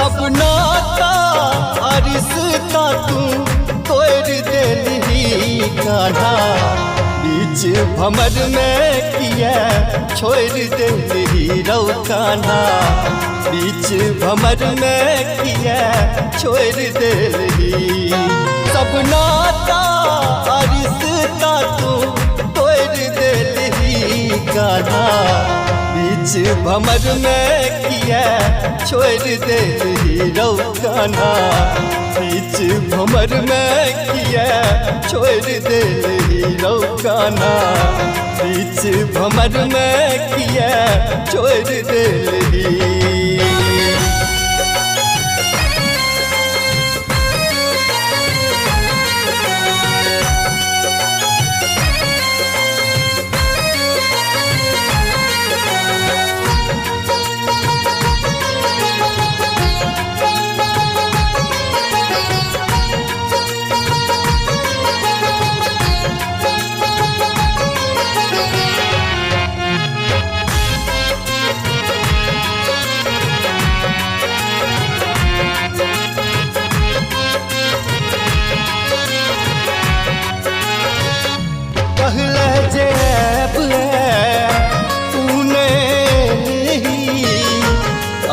सब नाता रिश्ता तू तोड़ देली कान्हा बीच भंवर में किया छोड़ देली रौ कान्हा बीच भंवर में किया छोड़ देली सब नाता रिश्ता तू तोड़ देली कान्हा बीच भंवर में किया छोड़ देली रौ कान्हा बीच भंवर में किया छोड़ देली रौ कान्हा बीच भंवर में किया छोड़ देली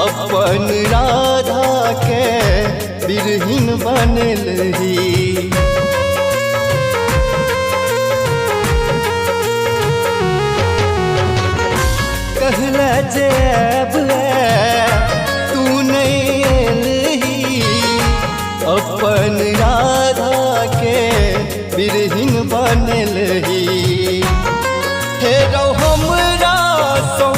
अपन राधा के बिरहीन बनलही कहला जेब तू नहीं अपन राधा के बिरहीन बनलही हे रौ हमरा सो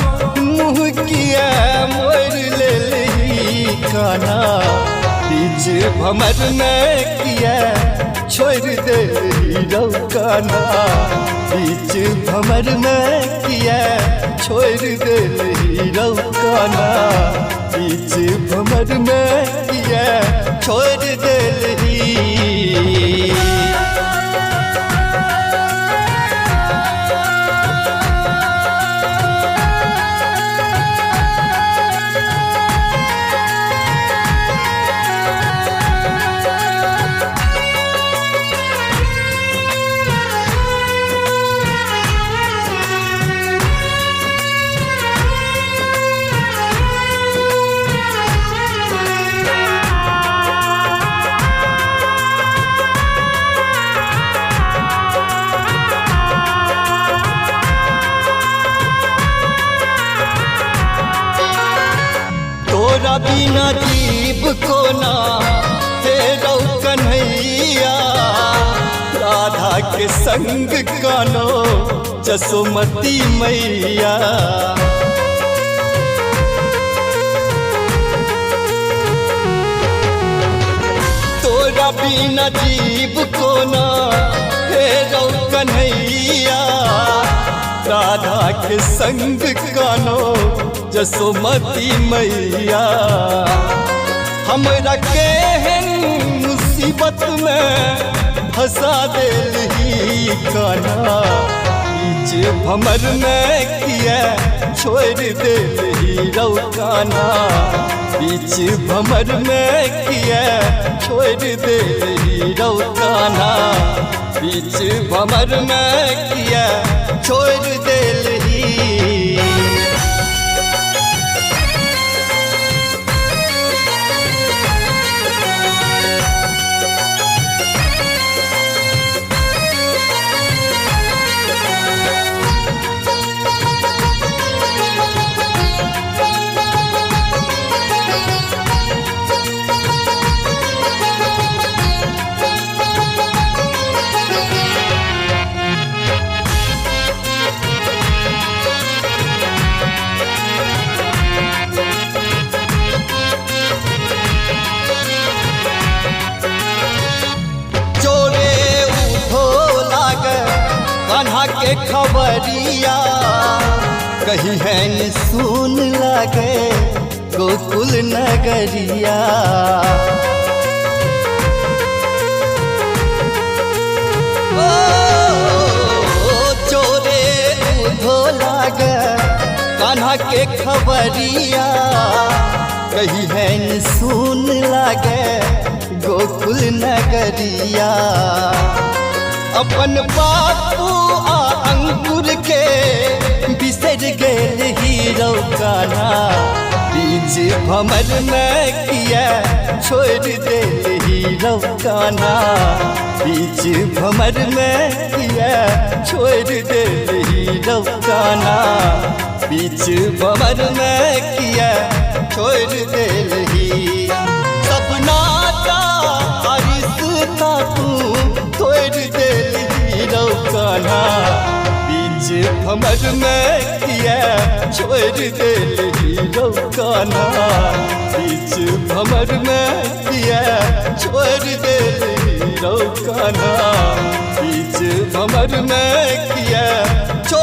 मुँह किया मोर लेली कान्हा बीच भंवर में किया छोड़ देली रौ कान्हा बीच भंवर में किया छोड़ देली रौ कान्हा बीच भंवर में किया छोड़ देली तोरा बिना जीव को ना हे रौ कन्हैया राधा के संग कानो जसोमती मैया तोरा बिना जीव को ना हे रौ कन्हैया राधा के संग कानो जसोमती मैया हमरा के मुसीबत में फंसा देली कान्हा बीच भंवर में किया छोड़ देली रौ कान्हा बीच भंवर में किया छोड़ देली रौ कान्हा बीच भंवर में किया छोड़ देली कान्हा के खबरिया कहीं है न सुन लगे गोकुल नगरिया चोरे धो लागे कान्हा के खबरिया कही है न सुन लागे गोकुल नगरिया। अपन बापू आ अंकुर के बिसर गए हीरो काना, बीच भमर में किया छोड़ दे हीरो काना, बीच भमर में किया छोड़ दे हीरो काना, बीच भमर में किया छोड़ दे ही। सपना का रिश्ता तू छोड़ दे हीरो काना, बीच भमर में किया छोड़ दे हीरो काना, बीच भमर में किया छोड़ दे हीरो काना, बीच भमर में किया छोड़